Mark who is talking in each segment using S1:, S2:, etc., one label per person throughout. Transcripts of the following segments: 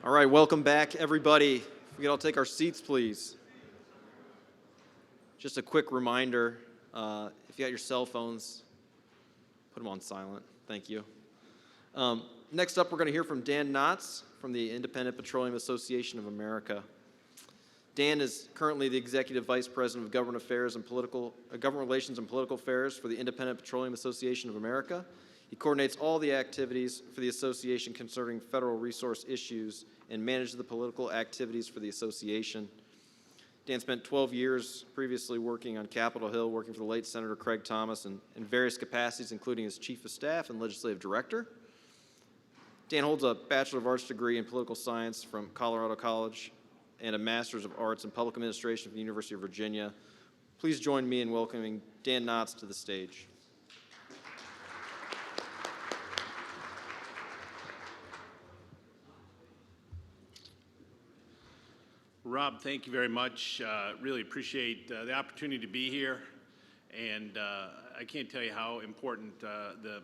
S1: All right, welcome back, everybody. If we could all take our seats, please. Just a quick reminder, if you got your cell phones, put them on silent. Thank you. Next up, we're going to hear from Dan Knotts from the Independent Petroleum Association of America. Dan is currently the Executive Vice President of Government Affairs and Government Relations and Political Affairs for the Independent Petroleum Association of America. He coordinates all the activities for the association concerning federal resource issues and manages the political activities for the association. Dan spent 12 years previously working on Capitol Hill, working for the late Senator Craig Thomas in various capacities, including as Chief of Staff and Legislative Director. Dan holds a Bachelor of Arts degree in Political Science from Colorado College and a Master's of Arts in Public Administration from the University of Virginia. Please join me in welcoming Dan Knotts to the stage.
S2: Rob, thank you very much. Really appreciate the opportunity to be here. And I can't tell you how important the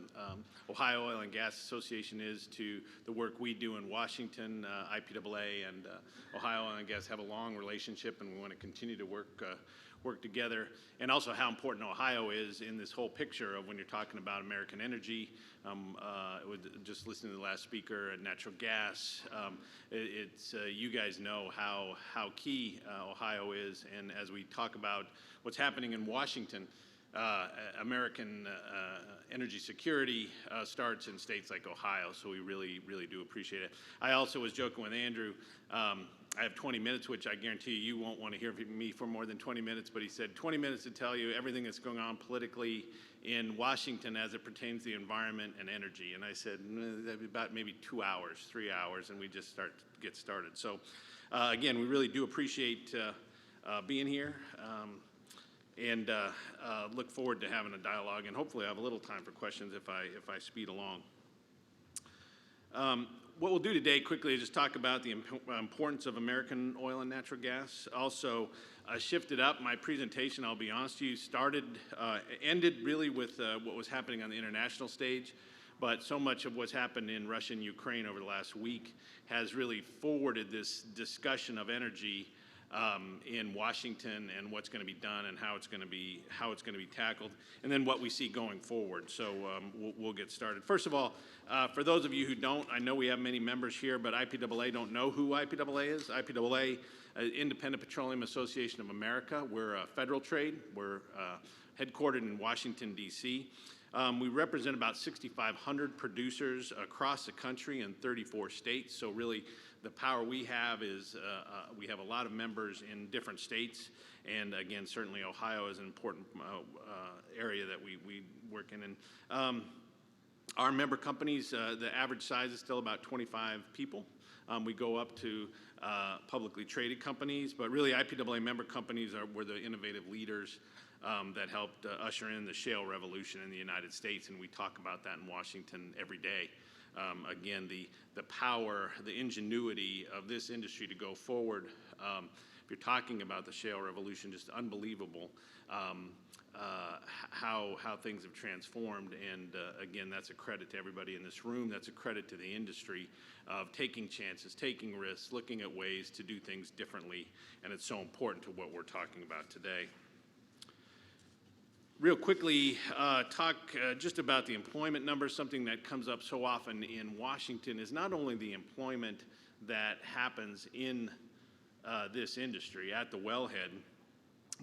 S2: Ohio Oil and Gas Association is to the work we do in Washington. IPAA and Ohio Oil and Gas have a long relationship, and we want to continue to work together. And also how important Ohio is in this whole picture of when you're talking about American energy. Just listening to the last speaker, natural gas. You guys know how key Ohio is, and as we talk about what's happening in Washington, American energy security starts in states like Ohio, so we really do appreciate it. I also was joking with Andrew. I have 20 minutes, which I guarantee you won't want to hear from me for more than 20 minutes, but he said 20 minutes to tell you everything that's going on politically in Washington as it pertains to the environment and energy. And I said, that'd be about maybe 2 hours, 3 hours, and we just get started. So again, we really do appreciate being here. And look forward to having a dialogue, and hopefully I have a little time for questions if I speed along. What we'll do today quickly is just talk about the importance of American oil and natural gas. Also, shifted up my presentation, I'll be honest with you, ended really with what was happening on the international stage, but so much of what's happened in Russia and Ukraine over the last week has really forwarded this discussion of energy in Washington and what's going to be done and how it's going to be tackled, and then what we see going forward. So we'll get started. First of all, for those of you who don't, I know we have many members here, but IPAA don't know who IPAA is. IPAA, Independent Petroleum Association of America. We're a federal trade. We're headquartered in Washington, D.C. We represent about 6,500 producers across the country in 34 states. So really, the power we have is we have a lot of members in different states, and again, certainly Ohio is an important area that we work in. And our member companies, the average size is still about 25 people. We go up to publicly traded companies, but really IPAA member companies were the innovative leaders that helped usher in the shale revolution in the United States, and we talk about that in Washington every day. Again, the power, the ingenuity of this industry to go forward. If you're talking about the shale revolution, just unbelievable how things have transformed. And again, that's a credit to everybody in this room. That's a credit to the industry of taking chances, taking risks, looking at ways to do things differently. And it's so important to what we're talking about today. Real quickly, talk just about the employment numbers. Something that comes up so often in Washington is not only the employment that happens in this industry at the wellhead,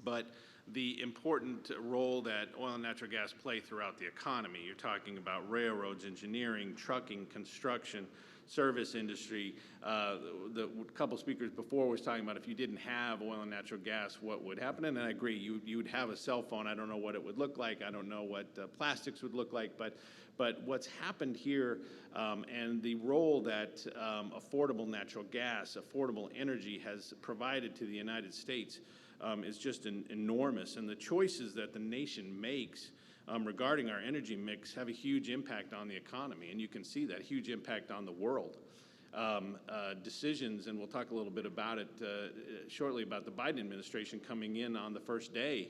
S2: but the important role that oil and natural gas play throughout the economy. You're talking about railroads, engineering, trucking, construction, service industry. The couple speakers before was talking about if you didn't have oil and natural gas, what would happen? And I agree, you would have a cell phone. I don't know what it would look like. I don't know what plastics would look like. But what's happened here and the role that affordable natural gas, affordable energy has provided to the United States is just enormous. And the choices that the nation makes regarding our energy mix have a huge impact on the economy, and you can see that huge impact on the world. decisions, and we'll talk a little bit about it shortly, about the Biden administration coming in on the first day.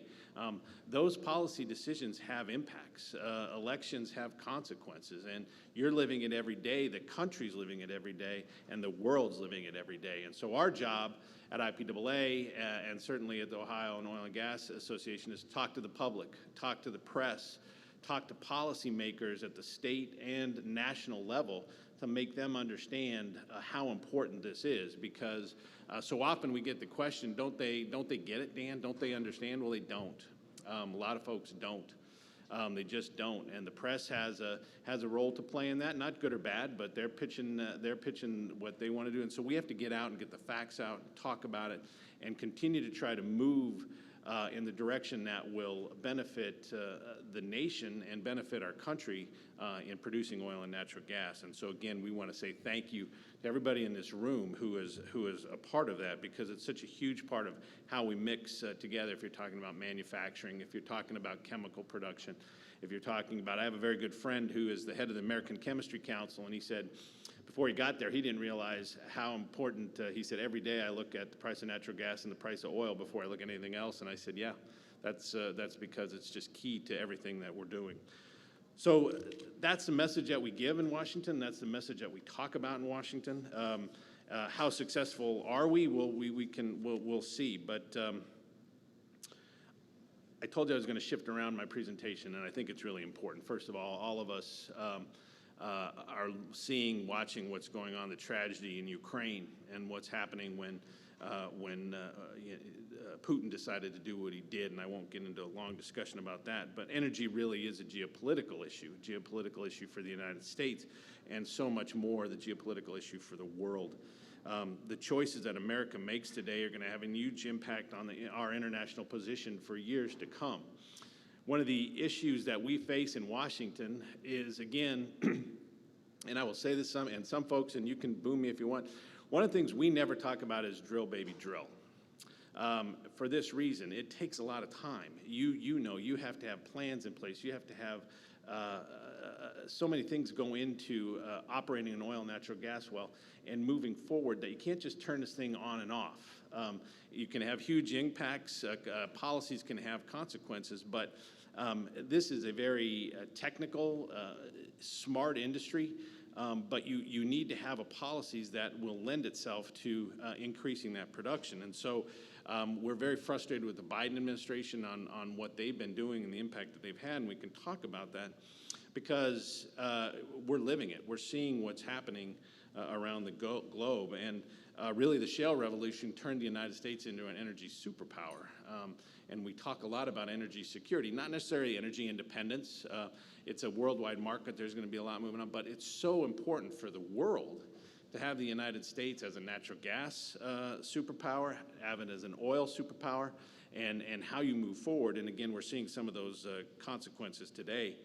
S2: Those policy decisions have impacts. Elections have consequences, and you're living it every day, the country's living it every day, and the world's living it every day. And so our job at IPAA and certainly at the Ohio and Oil and Gas Association is to talk to the public, talk to the press, talk to policymakers at the state and national level to make them understand how important this is, because so often we get the question, don't they get it, Dan? Don't they understand? Well, they don't. A lot of folks don't. They just don't, and the press has a role to play in that, not good or bad, but they're pitching what they want to do, and so we have to get out and get the facts out, talk about it, and continue to try to move in the direction that will benefit the nation and benefit our country in producing oil and natural gas. And so again, we want to say thank you to everybody in this room who is a part of that, because it's such a huge part of how we mix together. If you're talking about manufacturing, if you're talking about chemical production, if you're talking about, I have a very good friend who is the head of the American Chemistry Council, and he said, before he got there, he didn't realize how important, he said, every day I look at the price of natural gas and the price of oil before I look at anything else. And I said, yeah, that's because it's just key to everything that we're doing. So that's the message that we give in Washington. That's the message that we talk about in Washington. How successful are we? Well, we'll see. But I told you I was going to shift around my presentation, and I think it's really important. First of all of us are watching what's going on, the tragedy in Ukraine, and what's happening when Putin decided to do what he did, and I won't get into a long discussion about that. But energy really is a geopolitical issue for the United States, and so much more the geopolitical issue for the world. The choices that America makes today are going to have a huge impact on our international position for years to come. One of the issues that we face in Washington is, again, and I will say this, and some folks, and you can boo me if you want, one of the things we never talk about is drill, baby, drill. For this reason, it takes a lot of time. You know, you have to have plans in place. You have to have so many things go into operating an oil and natural gas well and moving forward that you can't just turn this thing on and off. You can have huge impacts. Policies can have consequences, but this is a very technical, smart industry, but you need to have policies that will lend itself to increasing that production. And so we're very frustrated with the Biden administration on what they've been doing and the impact that they've had, and we can talk about that because we're living it. We're seeing what's happening around the globe, and really the shale revolution turned the United States into an energy superpower. And we talk a lot about energy security, not necessarily energy independence. It's a worldwide market. There's going to be a lot moving on, but it's so important for the world to have the United States as a natural gas superpower, have it as an oil superpower, and how you move forward. And again, we're seeing some of those consequences today.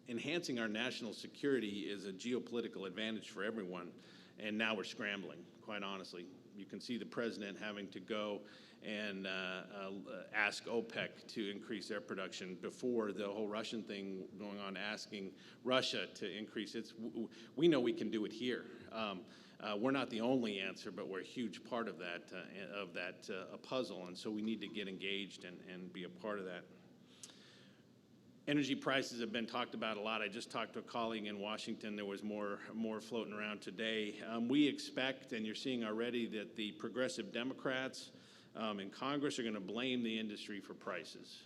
S2: Enhancing our national security is a geopolitical advantage for everyone, and now we're scrambling, quite honestly. You can see the president having to go and ask OPEC to increase their production before the whole Russian thing going on, asking Russia to increase its. We know we can do it here. We're not the only answer, but we're a huge part of that puzzle, and so we need to get engaged and be a part of that. Energy prices have been talked about a lot. I just talked to a colleague in Washington. There was more floating around today. We expect, and you're seeing already, that the progressive Democrats in Congress are going to blame the industry for prices.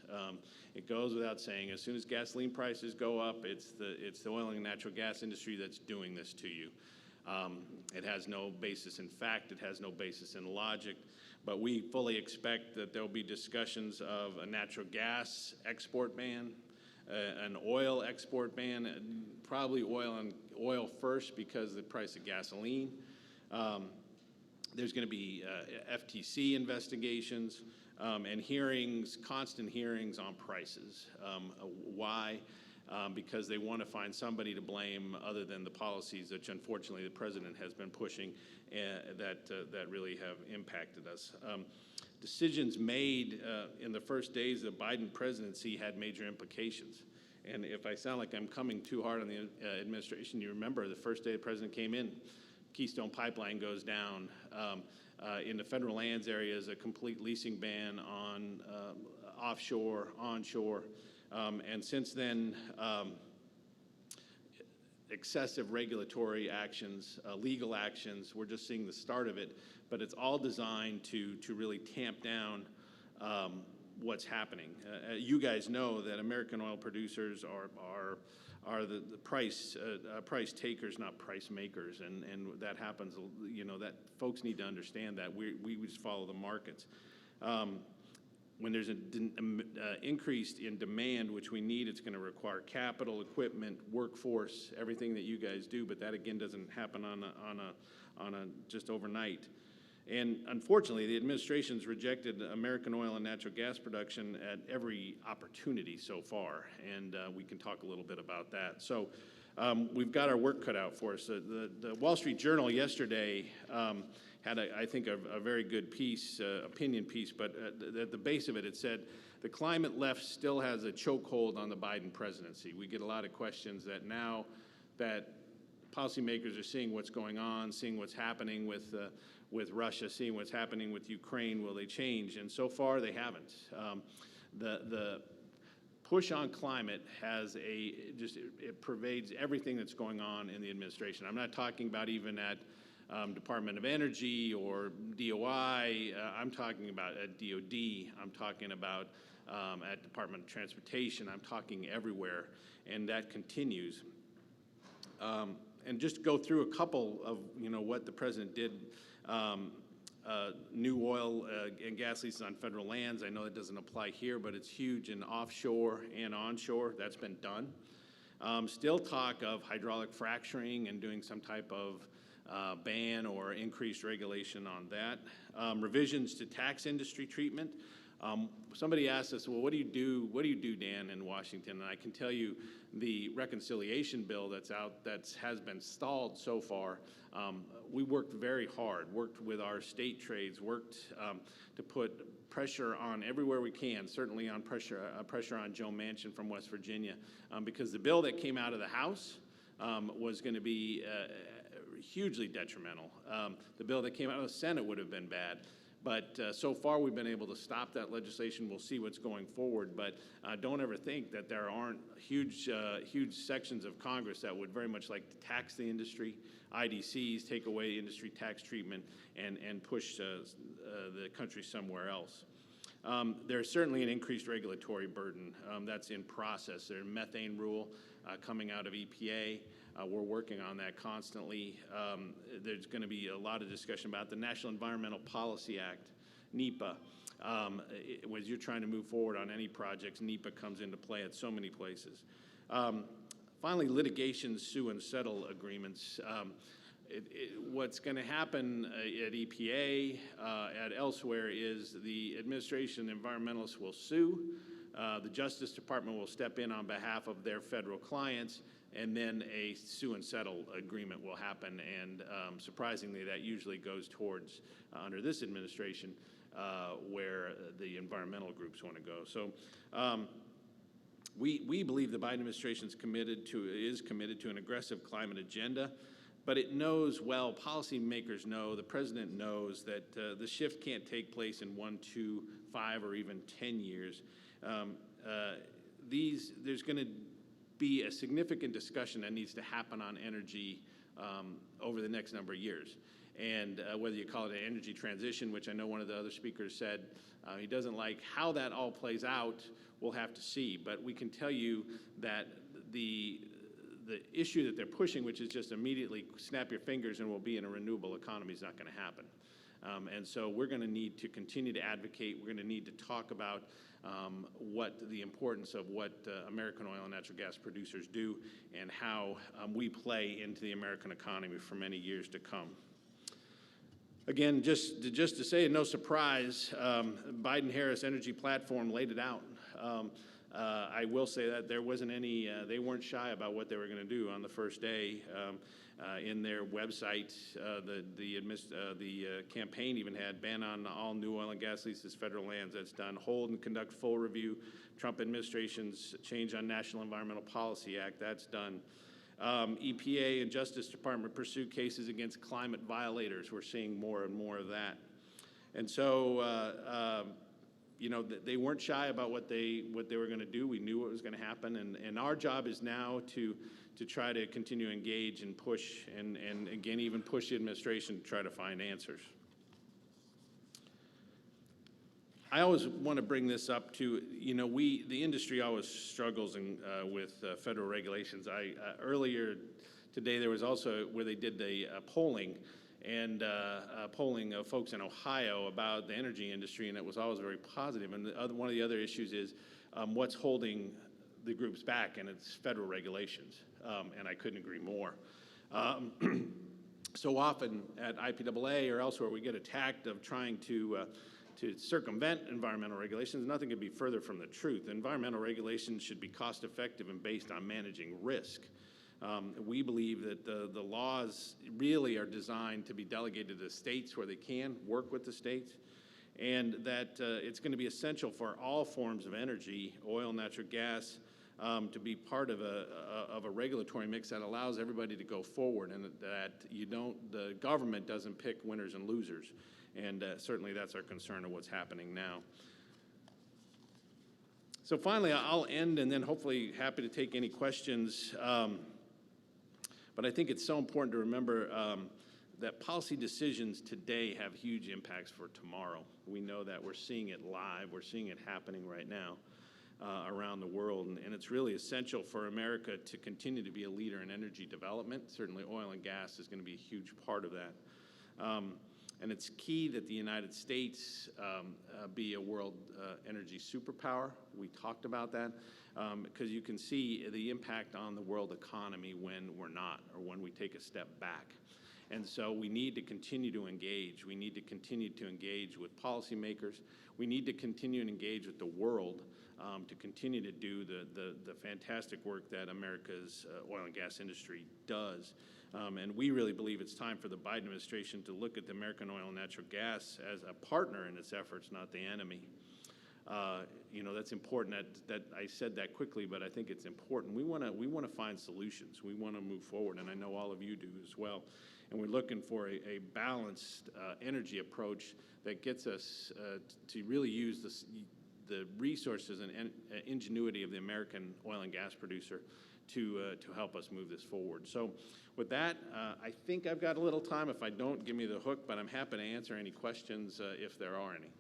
S2: It goes without saying, as soon as gasoline prices go up, it's the oil and natural gas industry that's doing this to you. It has no basis in fact. It has no basis in logic. But we fully expect that there will be discussions of a natural gas export ban, an oil export ban, probably oil first because of the price of gasoline. There's going to be FTC investigations and hearings, constant hearings on prices. Why? Because they want to find somebody to blame other than the policies which unfortunately the president has been pushing that really have impacted us. Decisions made in the first days of the Biden presidency had major implications. And if I sound like I'm coming too hard on the administration, you remember the first day the president came in, Keystone Pipeline goes down. In the federal lands areas, a complete leasing ban on offshore, onshore. And since then, excessive regulatory actions, legal actions, we're just seeing the start of it. But it's all designed to really tamp down what's happening. You guys know that American oil producers are the price takers, not price makers, and that happens. That folks need to understand that we just follow the markets. When there's an increase in demand, which we need, it's going to require capital, equipment, workforce, everything that you guys do. But that again doesn't happen on a just overnight. And unfortunately, the administration's rejected American oil and natural gas production at every opportunity so far, and we can talk a little bit about that. So we've got our work cut out for us. The Wall Street Journal yesterday had, I think, a very good piece, opinion piece, but at the base of it, it said, the climate left still has a chokehold on the Biden presidency. We get a lot of questions that now that policymakers are seeing what's going on, seeing what's happening with Russia, seeing what's happening with Ukraine, will they change? And so far, they haven't. The push on climate it pervades everything that's going on in the administration. I'm not talking about even at Department of Energy or DOI. I'm talking about at DOD. I'm talking about at Department of Transportation. I'm talking everywhere, and that continues. And just go through a couple of what the president did. New oil and gas leases on federal lands. I know that doesn't apply here, but it's huge in offshore and onshore. That's been done. Still talk of hydraulic fracturing and doing some type of ban or increased regulation on that. Revisions to tax industry treatment. Somebody asked us, well, what do you do, Dan, in Washington? And I can tell you the reconciliation bill that's out that has been stalled so far. We worked very hard, worked with our state trades, worked to put pressure on everywhere we can, certainly on pressure on Joe Manchin from West Virginia, because the bill that came out of the House was going to be hugely detrimental. The bill that came out of the Senate would have been bad. But so far, we've been able to stop that legislation. We'll see what's going forward. But don't ever think that there aren't huge sections of Congress that would very much like to tax the industry, IDCs, take away industry tax treatment, and push the country somewhere else. There's certainly an increased regulatory burden that's in process. There's a methane rule coming out of EPA. We're working on that constantly. There's going to be a lot of discussion about the National Environmental Policy Act, NEPA. As you're trying to move forward on any projects, NEPA comes into play at so many places. Finally, litigation, sue, and settle agreements. What's going to happen at EPA, at elsewhere, is the administration and environmentalists will sue. The Justice Department will step in on behalf of their federal clients, and then a sue and settle agreement will happen. And surprisingly, that usually goes towards, under this administration, where the environmental groups want to go. So we believe the Biden administration is committed to an aggressive climate agenda, but it knows well, policymakers know, the president knows that the shift can't take place in 1, 2, 5, or even 10 years. There's going to be a significant discussion that needs to happen on energy over the next number of years. And whether you call it an energy transition, which I know one of the other speakers said he doesn't like how that all plays out, we'll have to see. But we can tell you that the issue that they're pushing, which is just immediately snap your fingers and we'll be in a renewable economy, is not going to happen. And so we're going to need to continue to advocate. We're going to need to talk about what the importance of what American oil and natural gas producers do and how we play into the American economy for many years to come. Again, just to say, no surprise, Biden-Harris energy platform laid it out. I will say that there wasn't any, they weren't shy about what they were going to do on the first day. In their website, the campaign even had ban on all new oil and gas leases, federal lands. That's done. Hold and conduct full review, Trump administration's change on National Environmental Policy Act, that's done. EPA and Justice Department pursue cases against climate violators. We're seeing more and more of that. And so, you know, they weren't shy about what they were going to do. We knew what was going to happen, and our job is now to try to continue to engage and push, and again, even push the administration to try to find answers. I always want to bring this up to, you know, the industry always struggles with federal regulations. Earlier today there was also where they did the polling, and polling of folks in Ohio about the energy industry, and it was always very positive. And one of the other issues is what's holding the groups back, and it's federal regulations, and I couldn't agree more. So often at IPAA or elsewhere, we get attacked of trying to circumvent environmental regulations. Nothing could be further from the truth. Environmental regulations should be cost-effective and based on managing risk. We believe that the laws really are designed to be delegated to the states where they can work with the states, and that it's going to be essential for all forms of energy, oil, natural gas, to be part of a regulatory mix that allows everybody to go forward, and that the government doesn't pick winners and losers. And certainly that's our concern of what's happening now. So finally, I'll end, and then hopefully happy to take any questions. But I think it's so important to remember that policy decisions today have huge impacts for tomorrow. We know that. We're seeing it live. We're seeing it happening right now around the world. And it's really essential for America to continue to be a leader in energy development. Certainly oil and gas is going to be a huge part of that. And it's key that the United States be a world energy superpower. We talked about that because you can see the impact on the world economy when we're not, or when we take a step back. And so we need to continue to engage. We need to continue to engage with policymakers. We need to continue to engage with the world to continue to do the fantastic work that America's oil and gas industry does. And we really believe it's time for the Biden administration to look at the American oil and natural gas as a partner in its efforts, not the enemy. You know, that's important that I said that quickly, but I think it's important. We want to find solutions. We want to move forward, and I know all of you do as well. And we're looking for a balanced energy approach that gets us to really use the resources and ingenuity of the American oil and gas producer to help us move this forward. So with that, I think I've got a little time. If I don't, give me the hook, but I'm happy to answer any questions if there are any.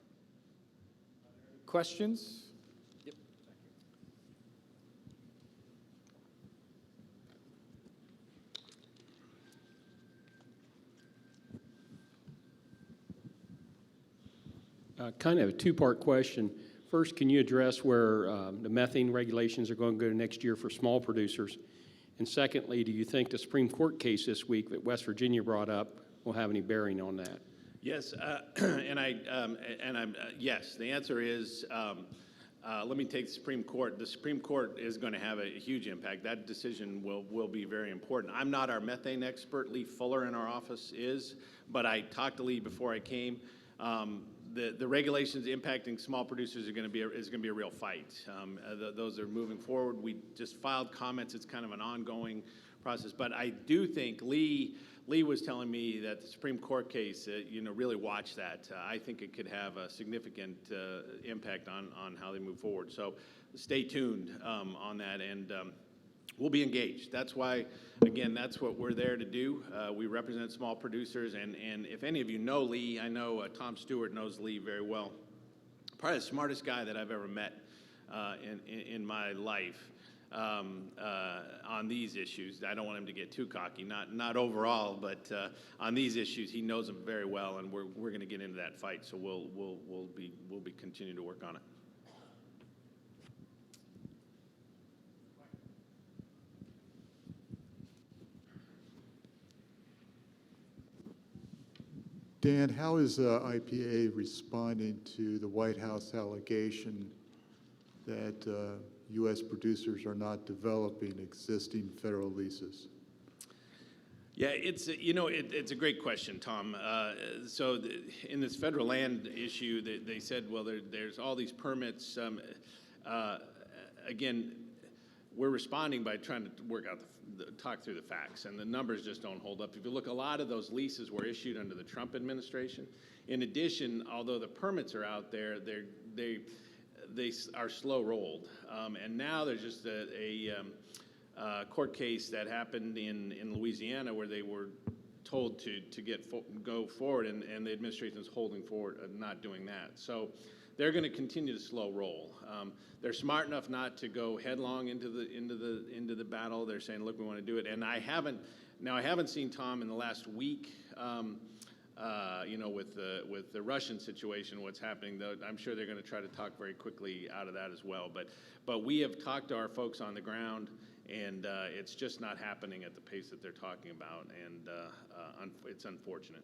S3: Questions? Yep.
S4: Kind of a two-part question. First, can you address where the methane regulations are going to go next year for small producers? And secondly, do you think the Supreme Court case this week that West Virginia brought up will have any bearing on that?
S2: Yes, yes. The answer is, let me take the Supreme Court. The Supreme Court is going to have a huge impact. That decision will be very important. I'm not our methane expert. Lee Fuller in our office is, but I talked to Lee before I came. The regulations impacting small producers is going to be a real fight. Those are moving forward. We just filed comments. It's kind of an ongoing process. But I do think Lee was telling me that the Supreme Court case, really watch that. I think it could have a significant impact on how they move forward. So stay tuned on that, and we'll be engaged. That's why, again, that's what we're there to do. We represent small producers, and if any of you know Lee, I know Tom Stewart knows Lee very well. Probably the smartest guy that I've ever met in my life on these issues. I don't want him to get too cocky, not overall, but on these issues, he knows them very well, and we're going to get into that fight. So we'll be continuing to work on it.
S5: Dan, how is IPA responding to the White House allegation that U.S. producers are not developing existing federal leases?
S2: Yeah, it's a great question, Tom. In this federal land issue, they said, well, there's all these permits. again, we're responding by trying to work out talk through the facts, and the numbers just don't hold up. If you look, a lot of those leases were issued under the Trump administration. In addition, although the permits are out there, they are slow rolled, and now there's just a court case that happened in Louisiana where they were told to go forward, and the administration is holding forward, not doing that. So they're going to continue to slow roll. They're smart enough not to go headlong into the battle. They're saying, look, we want to do it. And I haven't seen Tom in the last week. With the Russian situation, what's happening, though, I'm sure they're going to try to talk very quickly out of that as well. But we have talked to our folks on the ground, and it's just not happening at the pace that they're talking about, and it's unfortunate.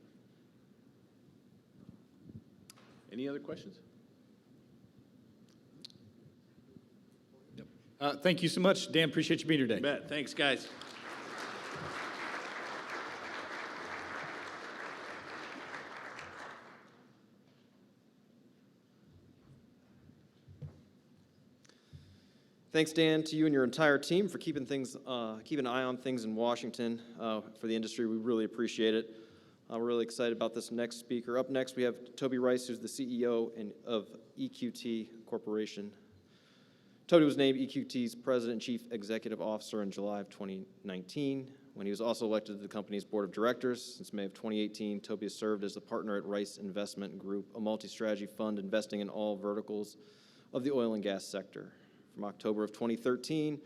S2: Any other questions?
S3: Thank you so much, Dan. Appreciate you being here today.
S2: You bet. Thanks, guys.
S1: Thanks, Dan, to you and your entire team for keeping an eye on things in Washington for the industry. We really appreciate it. We're really excited about this next speaker. Up next, we have Toby Rice, who's the CEO of EQT Corporation. Toby was named EQT's President and Chief Executive Officer in July of 2019, when he was also elected to the company's board of directors. Since May of 2018, Toby has served as a partner at Rice Investment Group, a multi-strategy fund investing in all verticals of the oil and gas sector. From October of 2013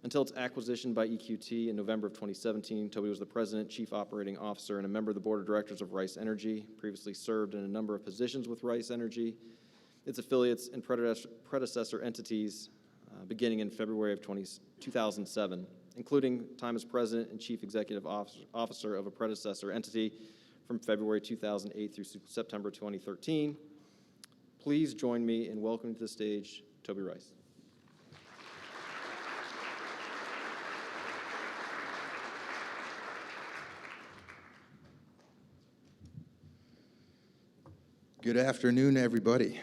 S1: until its acquisition by EQT in November of 2017, Toby was the President, Chief Operating Officer, and a member of the Board of Directors of Rice Energy. Previously served in a number of positions with Rice Energy, its affiliates, and predecessor entities beginning in February of 2007, including time as President and Chief Executive Officer of a predecessor entity from February 2008 through September 2013. Please join me in welcoming to the stage Toby Rice.
S6: Good afternoon, everybody.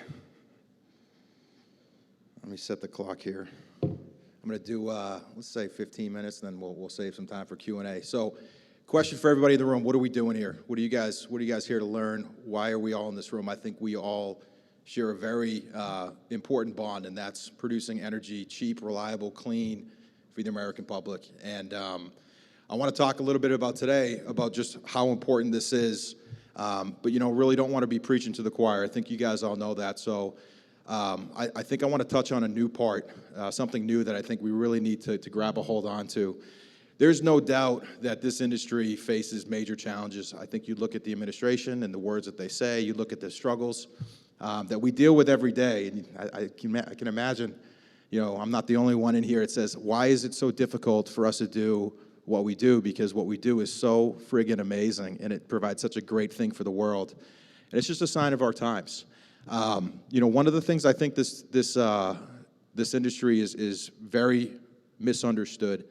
S6: Let me set the clock here. I'm going to do, let's say 15 minutes, then we'll save some time for Q&A. So, question for everybody in the room, what are we doing here? What are you guys here to learn? Why are we all in this room? I think we all share a very important bond, and that's producing energy, cheap, reliable, clean for the American public. And I want to talk a little bit about today, about just how important this is. But, really don't want to be preaching to the choir. I think you guys all know that. So I think I want to touch on a new part, something new that I think we really need to grab a hold on to. There's no doubt that this industry faces major challenges. I think you look at the administration and the words that they say, you look at the struggles that we deal with every day. And I can imagine, I'm not the only one in here that says, why is it so difficult for us to do what we do? Because what we do is so friggin' amazing, and it provides such a great thing for the world. And it's just a sign of our times. One of the things I think this industry is very misunderstood.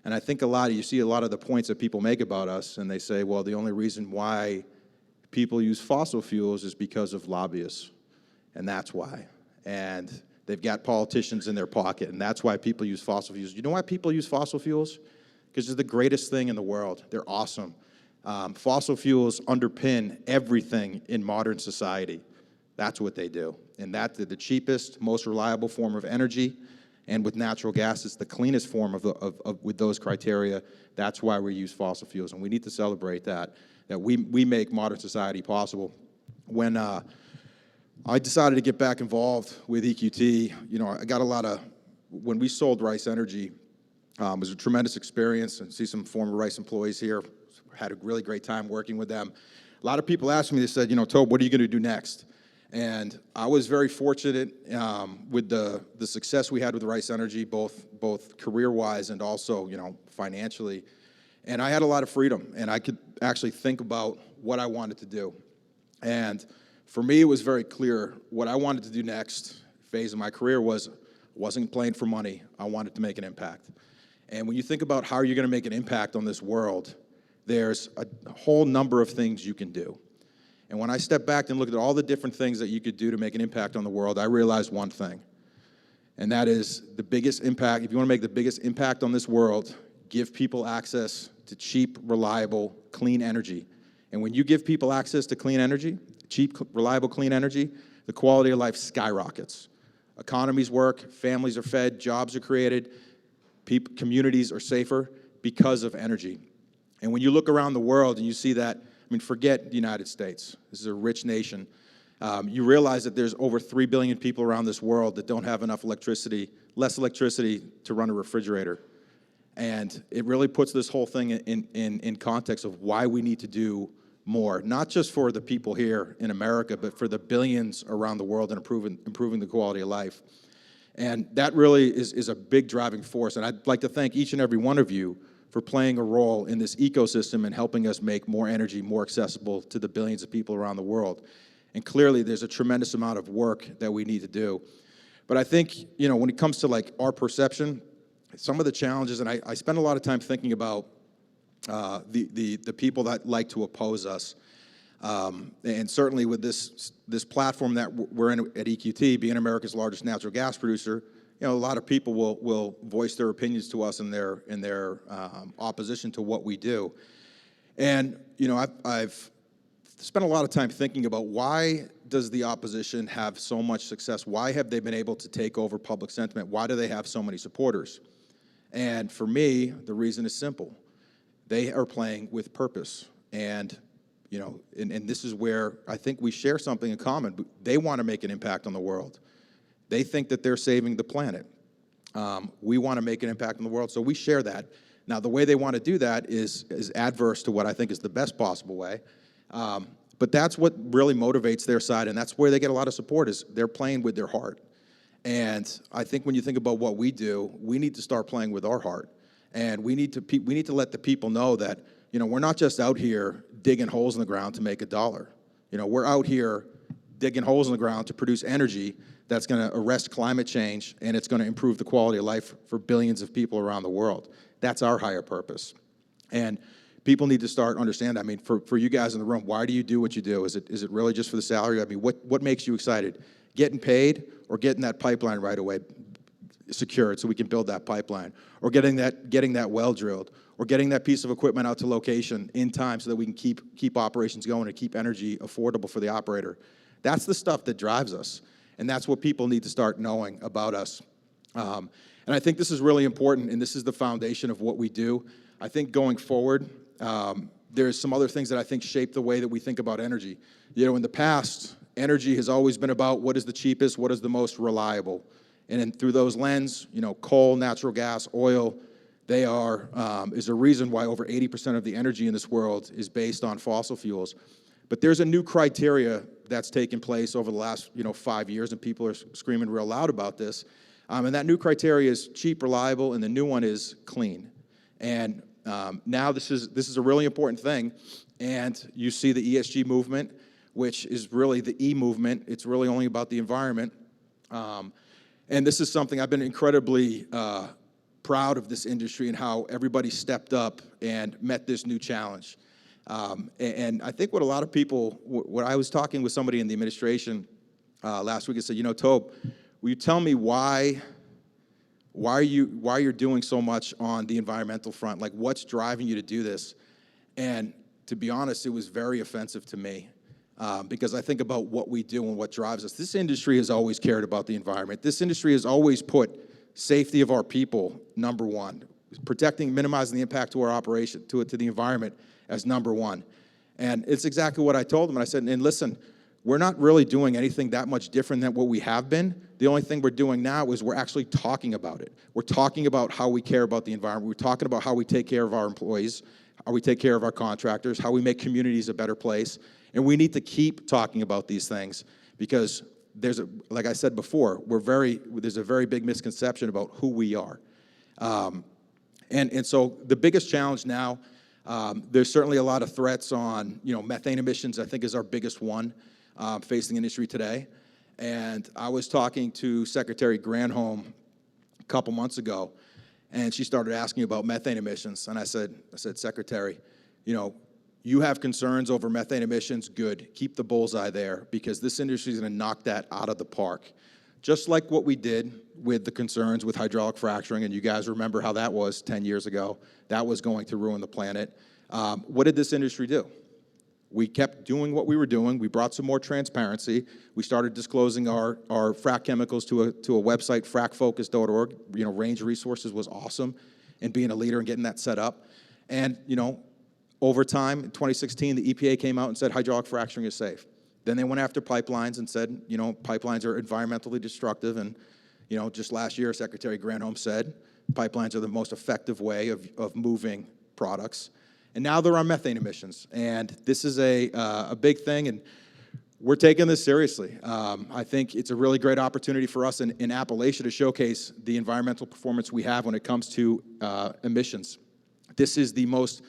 S6: And I think you see a lot of the points that people make about us, and they say, well, the only reason why people use fossil fuels is because of lobbyists, and that's why. And they've got politicians in their pocket, and that's why people use fossil fuels. You know why people use fossil fuels? Because it's the greatest thing in the world. They're awesome. Fossil fuels underpin everything in modern society. That's what they do. And that's the cheapest, most reliable form of energy. And with natural gas, it's the cleanest form with those criteria. That's why we use fossil fuels. And we need to celebrate that we make modern society possible. When I decided to get back involved with EQT, I got when we sold Rice Energy, it was a tremendous experience, and see some former Rice employees here. Had a really great time working with them. A lot of people asked me, they said, Tobe, what are you going to do next? And I was very fortunate with the success we had with Rice Energy, both career-wise and also, financially. And I had a lot of freedom, and I could actually think about what I wanted to do. And for me, it was very clear what I wanted to do next phase of my career wasn't playing for money. I wanted to make an impact. And when you think about how you're going to make an impact on this world, there's a whole number of things you can do. And when I stepped back and looked at all the different things that you could do to make an impact on the world, I realized one thing. And that is the biggest impact. If you want to make the biggest impact on this world, give people access to cheap, reliable, clean energy. And when you give people access to clean energy, cheap, reliable, clean energy, the quality of life skyrockets. Economies work, families are fed, jobs are created, communities are safer because of energy. And when you look around the world and you see that, I mean, forget the United States. This is a rich nation. You realize that there's over 3 billion people around this world that don't have enough electricity, less electricity to run a refrigerator. And it really puts this whole thing in context of why we need to do more, not just for the people here in America, but for the billions around the world and improving the quality of life. And that really is a big driving force. And I'd like to thank each and every one of you for playing a role in this ecosystem and helping us make more energy more accessible to the billions of people around the world. And clearly, there's a tremendous amount of work that we need to do. But I think, you know, when it comes to like our perception, some of the challenges, and I spend a lot of time thinking about the people that like to oppose us. And certainly with this platform that we're in at EQT, being America's largest natural gas producer, you know, a lot of people will voice their opinions to us in their opposition to what we do. And, you know, I've spent a lot of time thinking about why does the opposition have so much success? Why have they been able to take over public sentiment? Why do they have so many supporters? And for me, the reason is simple. They are playing with purpose. And, you know, and this is where I think we share something in common. They want to make an impact on the world. They think that they're saving the planet. We want to make an impact on the world, so we share that. Now, the way they want to do that is adverse to what I think is the best possible way. But that's what really motivates their side, and that's where they get a lot of support, is they're playing with their heart. And I think when you think about what we do, we need to start playing with our heart. And we need to let the people know that, you know, we're not just out here digging holes in the ground to make a dollar. You know, we're out here digging holes in the ground to produce energy that's going to arrest climate change, and it's going to improve the quality of life for billions of people around the world. That's our higher purpose. And people need to start understanding. I mean, for you guys in the room, why do you do what you do? Is it really just for the salary? I mean, what makes you excited? Getting paid or getting that pipeline right away secured so we can build that pipeline, or getting that well drilled, or getting that piece of equipment out to location in time so that we can keep operations going and keep energy affordable for the operator? That's the stuff that drives us, and that's what people need to start knowing about us. And I think this is really important, and this is the foundation of what we do. I think going forward, there's some other things that I think shape the way that we think about energy. You know, in the past, energy has always been about what is the cheapest, what is the most reliable. And then through those lens, you know, coal, natural gas, oil, they is a reason why over 80% of the energy in this world is based on fossil fuels. But there's a new criteria that's taken place over the last, 5 years, and people are screaming real loud about this. And that new criteria is cheap, reliable, and the new one is clean. And now this is a really important thing. And you see the ESG movement, which is really the E movement. It's really only about the environment. And this is something I've been incredibly proud of, this industry and how everybody stepped up and met this new challenge. And I think what a lot of people, when I was talking with somebody in the administration last week, I said, Tobe, will you tell me why you're doing so much on the environmental front? Like, what's driving you to do this? And to be honest, it was very offensive to me. Because I think about what we do and what drives us. This industry has always cared about the environment. This industry has always put safety of our people number one, protecting, minimizing the impact to our operation, to the environment as number one. And it's exactly what I told them. And I said, and listen, we're not really doing anything that much different than what we have been. The only thing we're doing now is we're actually talking about it. We're talking about how we care about the environment. We're talking about how we take care of our employees, how we take care of our contractors, how we make communities a better place. And we need to keep talking about these things because like I said before, there's a very big misconception about who we are. And so the biggest challenge now, there's certainly a lot of threats on, methane emissions, I think, is our biggest one facing the industry today. And I was talking to Secretary Granholm a couple months ago, and she started asking about methane emissions. And I said, Secretary, you have concerns over methane emissions, good. Keep the bullseye there, because this industry is going to knock that out of the park. just like what we did with the concerns with hydraulic fracturing, and you guys remember how that was 10 years ago. That was going to ruin the planet. What did this industry do? We kept doing what we were doing. We brought some more transparency. We started disclosing our frac chemicals to a website, fracfocus.org. Range Resources was awesome in being a leader and getting that set up. And, over time, in 2016, the EPA came out and said hydraulic fracturing is safe. Then they went after pipelines and said, pipelines are environmentally destructive. And, just last year, Secretary Granholm said pipelines are the most effective way of moving products. And now they're on methane emissions. And this is a big thing, and we're taking this seriously. I think it's a really great opportunity for us in Appalachia to showcase the environmental performance we have when it comes to emissions. This is the most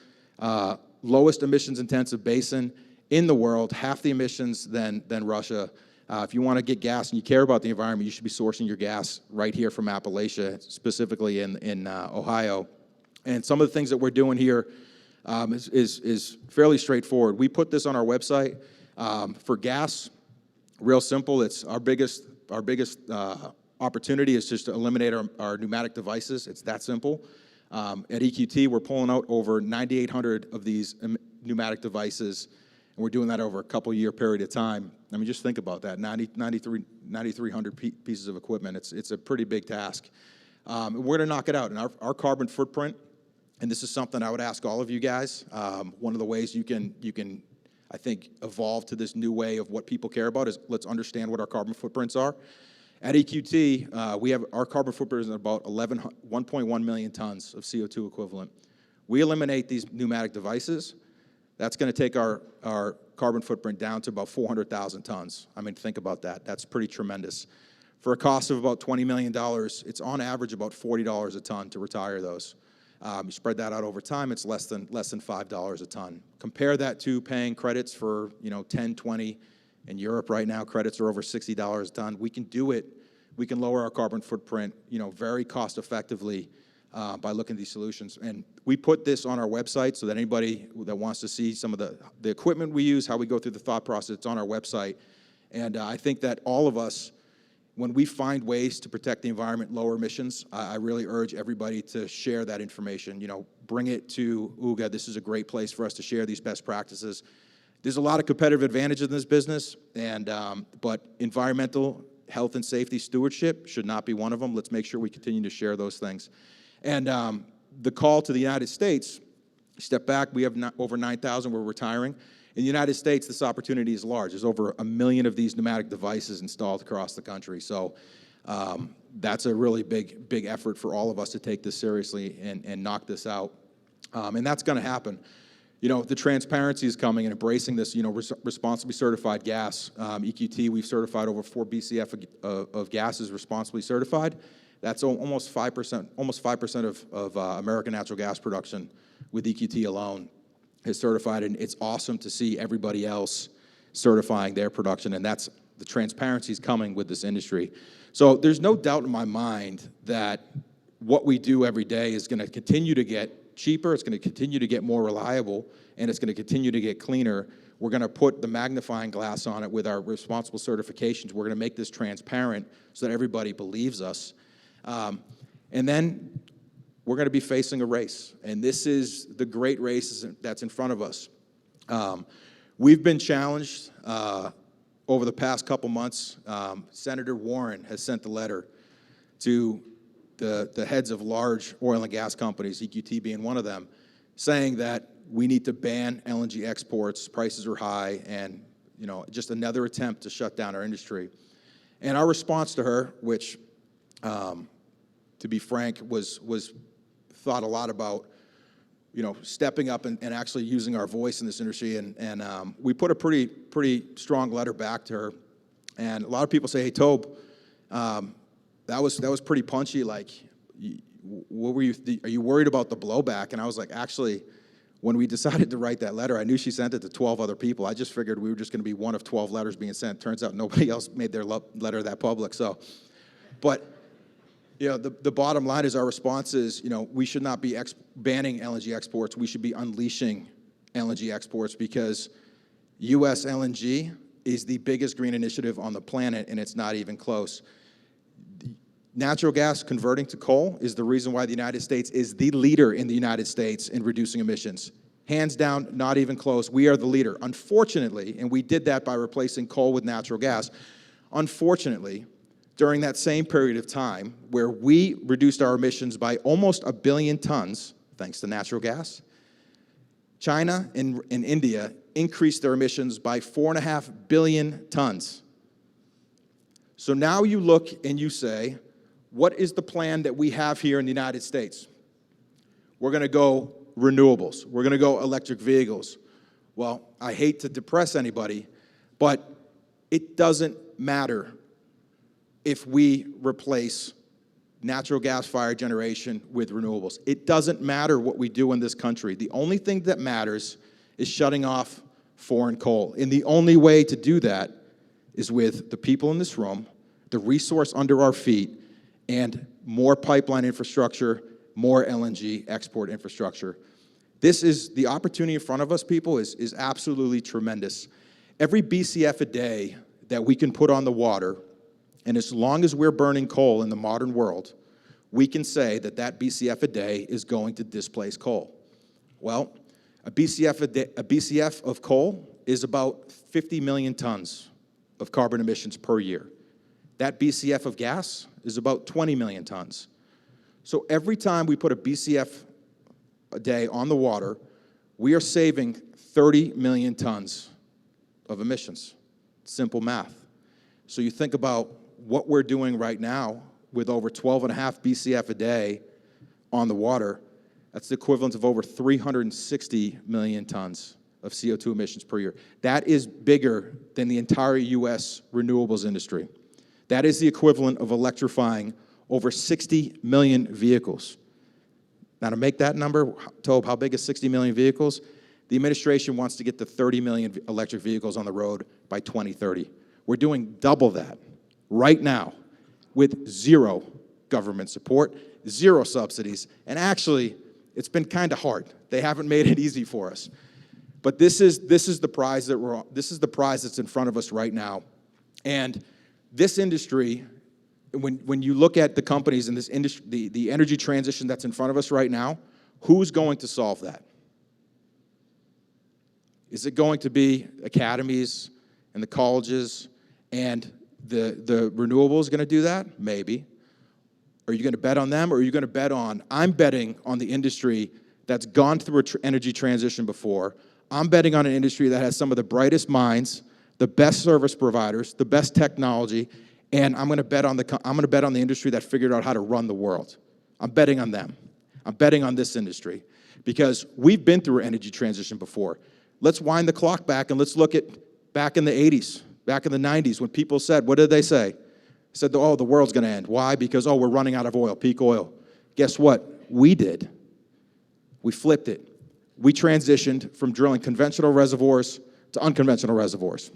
S6: lowest emissions intensive basin in the world, half the emissions than Russia. If you want to get gas and you care about the environment, you should be sourcing your gas right here from Appalachia, specifically in Ohio. And some of the things that we're doing here is fairly straightforward. We put this on our website. For gas, real simple. It's our biggest opportunity is just to eliminate our pneumatic devices. It's that simple. At EQT, we're pulling out over 9,800 of these pneumatic devices, and we're doing that over a couple-year period of time. I mean, just think about that, 9,300 pieces of equipment. It's a pretty big task. We're going to knock it out. And our carbon footprint, and this is something I would ask all of you guys, one of the ways you can, I think, evolve to this new way of what people care about is let's understand what our carbon footprints are. At EQT, our carbon footprint is about 1.1 million tons of CO2 equivalent. We eliminate these pneumatic devices, that's going to take our carbon footprint down to about 400,000 tons. I mean, think about that. That's pretty tremendous. For a cost of about $20 million, it's on average about $40 a ton to retire those. You spread that out over time, it's less than $5 a ton. Compare that to paying credits for 10, 20. In Europe right now, credits are over $60 a ton. We can do it. We can lower our carbon footprint, very cost effectively by looking at these solutions. And we put this on our website so that anybody that wants to see some of the equipment we use, how we go through the thought process, it's on our website. And I think that all of us, when we find ways to protect the environment, lower emissions, I really urge everybody to share that information. Bring it to OOGA. This is a great place for us to share these best practices. There's a lot of competitive advantages in this business, but environmental health and safety stewardship should not be one of them. Let's make sure we continue to share those things. And the call to the United States, step back, we have over 9,000 we're retiring. In the United States, this opportunity is large. There's over 1 million of these pneumatic devices installed across the country. So that's a really big effort for all of us to take this seriously and knock this out. And that's going to happen. The transparency is coming and embracing this, responsibly certified gas. EQT, we've certified over 4 BCF of gas is responsibly certified. That's almost 5% of American natural gas production with EQT alone is certified, and it's awesome to see everybody else certifying their production, and that's the transparency is coming with this industry. So there's no doubt in my mind that what we do every day is going to continue to get cheaper, it's going to continue to get more reliable, and it's going to continue to get cleaner. We're going to put the magnifying glass on it with our responsible certifications. We're going to make this transparent so that everybody believes us. And then we're going to be facing a race, and this is the great race that's in front of us. We've been challenged over the past couple months. Senator Warren has sent the letter to the heads of large oil and gas companies, EQT being one of them, saying that we need to ban LNG exports, prices are high, and just another attempt to shut down our industry. And our response to her, which, to be frank, was thought a lot about, stepping up and actually using our voice in this industry, and we put a pretty strong letter back to her. And a lot of people say, "Hey, Tobe, that was pretty punchy. Like, what were you? Are you worried about the blowback?" And I was like, actually, when we decided to write that letter, I knew she sent it to 12 other people. I just figured we were just going to be one of 12 letters being sent. Turns out nobody else made their letter that public. So, but the bottom line is our response is, we should not be banning LNG exports. We should be unleashing LNG exports because U.S. LNG is the biggest green initiative on the planet, and it's not even close. Natural gas converting to coal is the reason why the United States is the leader in the United States in reducing emissions. Hands down, not even close. We are the leader. Unfortunately, and we did that by replacing coal with natural gas, unfortunately, during that same period of time where we reduced our emissions by almost 1 billion tons, thanks to natural gas, China and India increased their emissions by 4.5 billion tons. So now you look and you say, what is the plan that we have here in the United States? We're going to go renewables. We're going to go electric vehicles. Well, I hate to depress anybody, but it doesn't matter if we replace natural gas-fired generation with renewables. It doesn't matter what we do in this country. The only thing that matters is shutting off foreign coal. And the only way to do that is with the people in this room, the resource under our feet, and more pipeline infrastructure, more LNG export infrastructure. This is the opportunity in front of us, people, is absolutely tremendous. Every BCF a day that we can put on the water, and as long as we're burning coal in the modern world, we can say that that BCF a day is going to displace coal. Well, a BCF of coal is about 50 million tons of carbon emissions per year. That BCF of gas is about 20 million tons. So every time we put a BCF a day on the water, we are saving 30 million tons of emissions. Simple math. So you think about what we're doing right now with over 12.5 BCF a day on the water, that's the equivalent of over 360 million tons of CO2 emissions per year. That is bigger than the entire U.S. renewables industry. That is the equivalent of electrifying over 60 million vehicles. Now, to make that number, Tobe, how big is 60 million vehicles? The administration wants to get to 30 million electric vehicles on the road by 2030. We're doing double that right now with zero government support, zero subsidies, and actually, it's been kind of hard. They haven't made it easy for us. But this is the prize that's in front of us right now. And this industry, when you look at the companies in this industry, the energy transition that's in front of us right now, who's going to solve that? Is it going to be academies and the colleges and the renewables going to do that? Maybe. Are you going to bet on them, or are you going to bet on, I'm betting on the industry that's gone through an energy transition before. I'm betting on an industry that has some of the brightest minds, the best service providers, the best technology, and I'm going to bet on the industry that figured out how to run the world. I'm betting on them. I'm betting on this industry because we've been through an energy transition before. Let's wind the clock back and let's look at back in the 80s, back in the 90s when people said, what did they say? Said, oh, the world's going to end. Why? Because, oh, we're running out of oil, peak oil. Guess what? We did. We flipped it. We transitioned from drilling conventional reservoirs to unconventional reservoirs.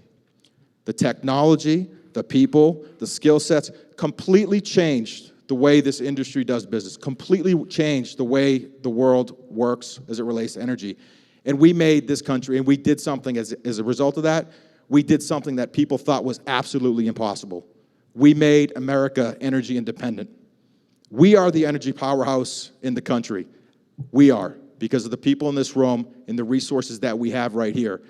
S6: The technology, the people, the skill sets completely changed the way this industry does business, completely changed the way the world works as it relates to energy. And we made this country, and we did something as a result of that, we did something that people thought was absolutely impossible. We made America energy independent. We are the energy powerhouse in the country. We are, because of the people in this room and the resources that we have right here.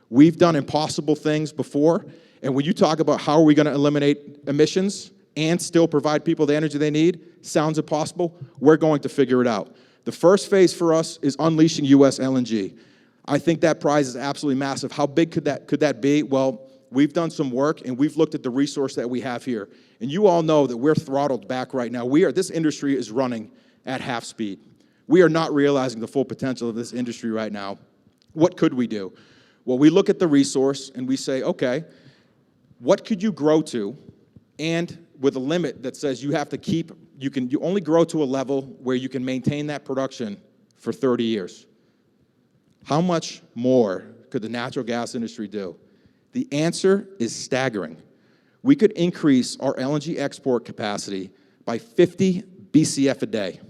S6: We've done impossible things before, and when you talk about how are we going to eliminate emissions and still provide people the energy they need, sounds impossible, we're going to figure it out. The first phase for us is unleashing U.S. LNG. I think that prize is absolutely massive. How big could that be? Well, we've done some work, and we've looked at the resource that we have here. And you all know that we're throttled back right now. This industry is running at half speed. We are not realizing the full potential of this industry right now. What could we do? Well, we look at the resource, and we say, okay, what could you grow to? And with a limit that says you have to keep, you only grow to a level where you can maintain that production for 30 years. How much more could the natural gas industry do? The answer is staggering. We could increase our LNG export capacity by 50 BCF a day.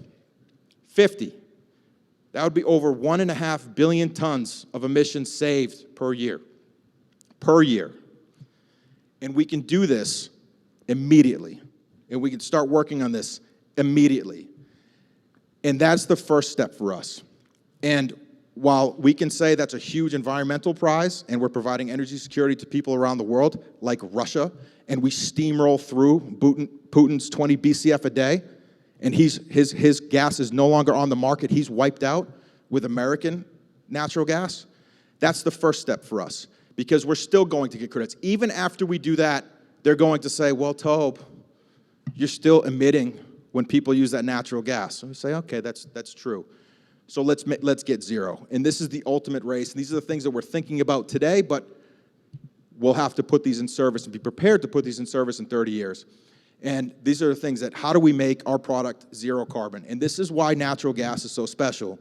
S6: 50. That would be over 1.5 billion tons of emissions saved per year. Per year. And we can do this immediately. and we can start working on this immediately. And that's the first step for us. And while we can say that's a huge environmental prize, and we're providing energy security to people around the world, like Russia, and we steamroll through Putin's 20 BCF a day, and his gas is no longer on the market, he's wiped out with American natural gas, that's the first step for us, because we're still going to get credits. Even after we do that, they're going to say, well, Tobe, you're still emitting when people use that natural gas. And we say, okay, that's true. So let's get zero. And this is the ultimate race. And these are the things that we're thinking about today, but we'll have to put these in service and be prepared to put these in service in 30 years. And these are the things that, how do we make our product zero carbon? And this is why natural gas is so special,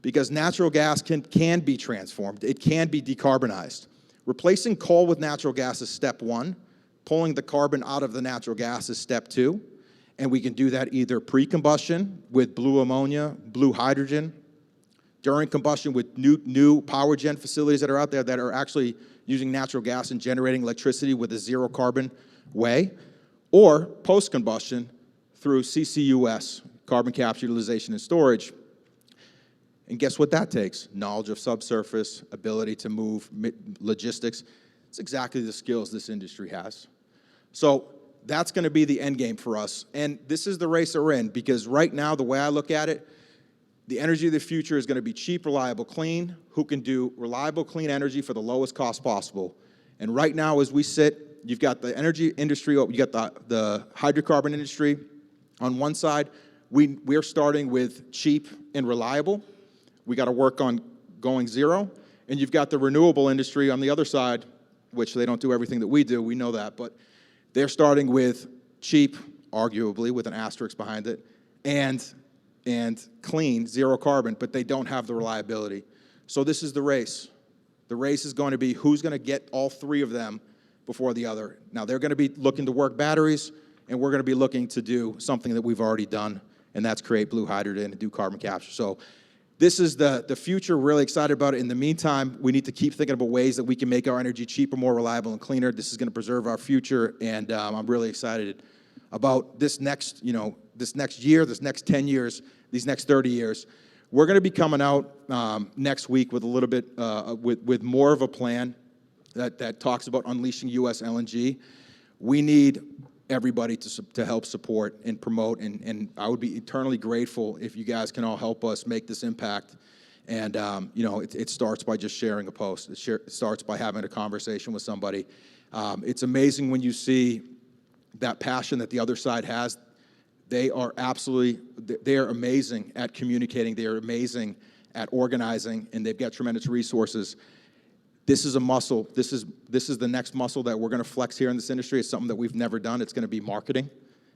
S6: because natural gas can be transformed. It can be decarbonized. Replacing coal with natural gas is step one. Pulling the carbon out of the natural gas is step two. And we can do that either pre-combustion with blue ammonia, blue hydrogen, during combustion with new power gen facilities that are out there that are actually using natural gas and generating electricity with a zero carbon way, or post-combustion through CCUS, carbon capture, utilization, and storage. And guess what that takes? Knowledge of subsurface, ability to move, logistics. It's exactly the skills this industry has. So that's going to be the end game for us. And this is the race that we're in, because right now, the way I look at it, the energy of the future is going to be cheap, reliable, clean, who can do reliable, clean energy for the lowest cost possible. And right now, as we sit, you've got the energy industry, you got the hydrocarbon industry on one side. We're starting with cheap and reliable. We got to work on going zero. And you've got the renewable industry on the other side, which they don't do everything that we do, we know that, but they're starting with cheap, arguably, with an asterisk behind it, and clean, zero carbon, but they don't have the reliability. So this is the race. The race is going to be who's going to get all three of them before the other. Now, they're going to be looking to work batteries, and we're going to be looking to do something that we've already done, and that's create blue hydrogen and do carbon capture. So this is the future. We're really excited about it. In the meantime, we need to keep thinking about ways that we can make our energy cheaper, more reliable, and cleaner. This is going to preserve our future, and I'm really excited about this next year, this next 10 years, these next 30 years. We're going to be coming out next week with a little bit, with more of a plan that talks about unleashing U.S. LNG. We need everybody to help support and promote, and I would be eternally grateful if you guys can all help us make this impact. And it starts by just sharing a post. It starts by having a conversation with somebody. It's amazing when you see that passion that the other side has. They are amazing at communicating. They are amazing at organizing, and they've got tremendous resources. This is a muscle. This is the next muscle that we're going to flex here in this industry. It's something that we've never done. It's going to be marketing.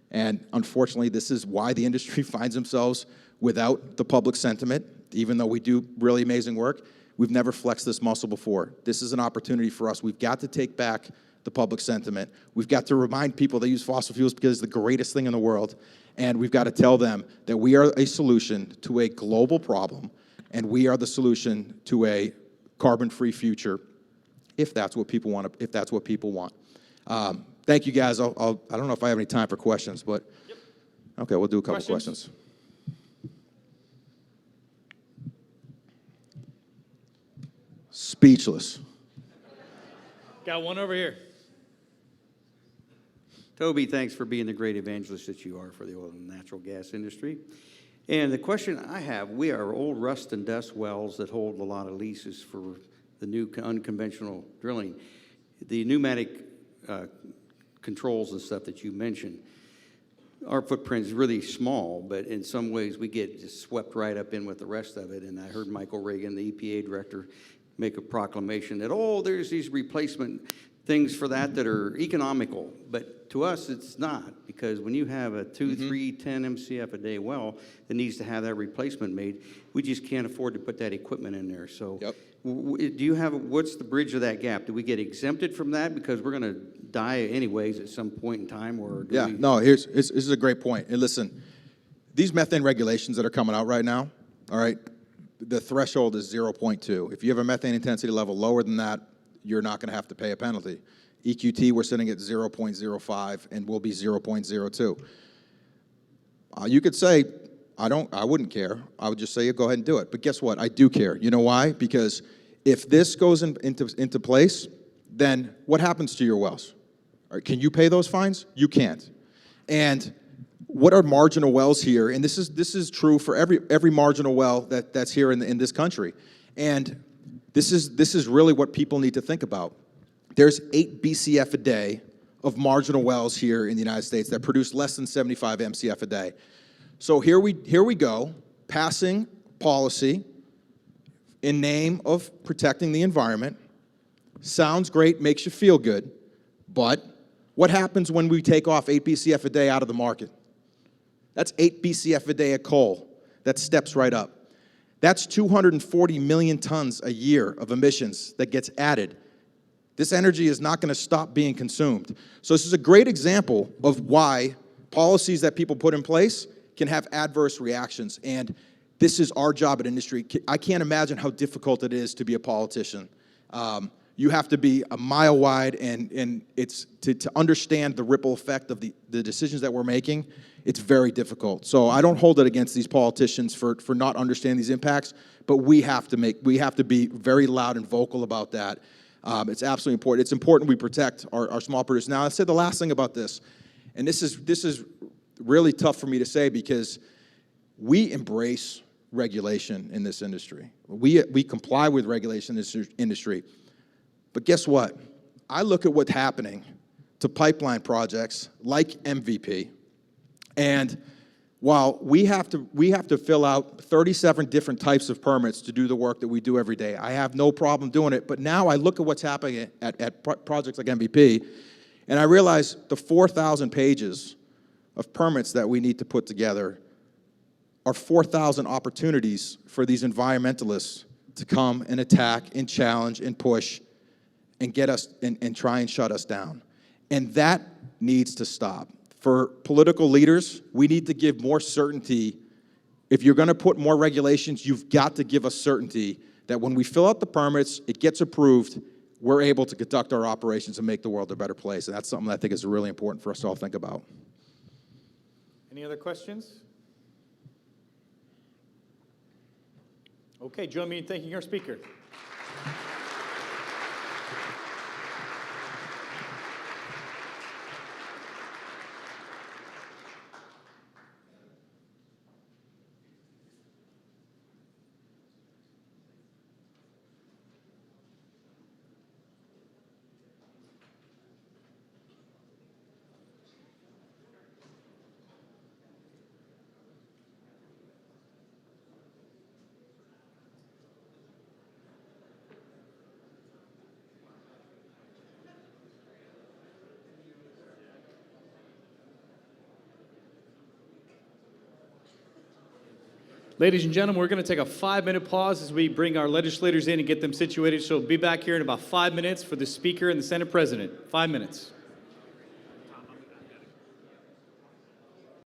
S6: And unfortunately, this is why the industry finds themselves without the public sentiment. Even though we do really amazing work, we've never flexed this muscle before. This is an opportunity for us. We've got to take back the public sentiment. We've got to remind people they use fossil fuels because it's the greatest thing in the world. And we've got to tell them that we are a solution to a global problem, and we are the solution to a carbon-free future, if that's what people want. Thank you, guys. I don't know if I have any time for questions, but okay, we'll do a couple questions. Speechless.
S3: Got one over here.
S7: Toby, thanks for being the great evangelist that you are for the oil and natural gas industry. And the question I have, we are old rust and dust wells that hold a lot of leases for the new unconventional drilling. The pneumatic controls and stuff that you mentioned, our footprint is really small, but in some ways we get just swept right up in with the rest of it. And I heard Michael Reagan, the EPA director, make a proclamation that, there's these replacement things for that are economical. But to us, it's not, because when you have a 2, 3, 10 MCF a day well that needs to have that replacement made, we just can't afford to put that equipment in there. So do you have, what's the bridge of that gap? Do we get exempted from that because we're going to die anyways at some point in time? Or
S6: this is a great point. And listen, these methane regulations that are coming out right now, all right, the threshold is 0.2. If you have a methane intensity level lower than that, you're not going to have to pay a penalty. EQT, we're sitting at 0.05 and we'll be 0.02. You could say, I wouldn't care. I would just say, go ahead and do it. But guess what? I do care. You know why? Because if this goes into place, then what happens to your wells? All right, can you pay those fines? You can't. And what are marginal wells here? And this is true for every marginal well that's here in this country. And this is really what people need to think about. There's 8 BCF a day of marginal wells here in the United States that produce less than 75 MCF a day. So here we go, passing policy in name of protecting the environment. Sounds great, makes you feel good, but what happens when we take off 8 BCF a day out of the market? That's 8 BCF a day of coal. That steps right up. That's 240 million tons a year of emissions that gets added. This energy is not going to stop being consumed. So this is a great example of why policies that people put in place can have adverse reactions. And this is our job at industry. I can't imagine how difficult it is to be a politician. You have to be a mile wide, and it's to understand the ripple effect of the decisions that we're making. It's very difficult. So I don't hold it against these politicians for not understanding these impacts, but we have to be very loud and vocal about that. It's absolutely important. It's important we protect our small producers. Now, I said the last thing about this, and this is really tough for me to say because we embrace regulation in this industry. We comply with regulation in this industry. But guess what? I look at what's happening to pipeline projects like MVP, and while we have to fill out 37 different types of permits to do the work that we do every day, I have no problem doing it. But now I look at what's happening at projects like MVP, and I realize the 4,000 pages of permits that we need to put together are 4,000 opportunities for these environmentalists to come and attack and challenge and push and get us and try and shut us down. And that needs to stop. For political leaders, we need to give more certainty. If you're going to put more regulations, you've got to give us certainty that when we fill out the permits, it gets approved, we're able to conduct our operations and make the world a better place. And that's something I think is really important for us to all think about.
S3: Any other questions? Okay, join me in thanking our speaker. Ladies and gentlemen, we're going to take a 5-minute pause as we bring our legislators in and get them situated. So we'll be back here in about 5 minutes for the Speaker and the Senate President. 5 minutes.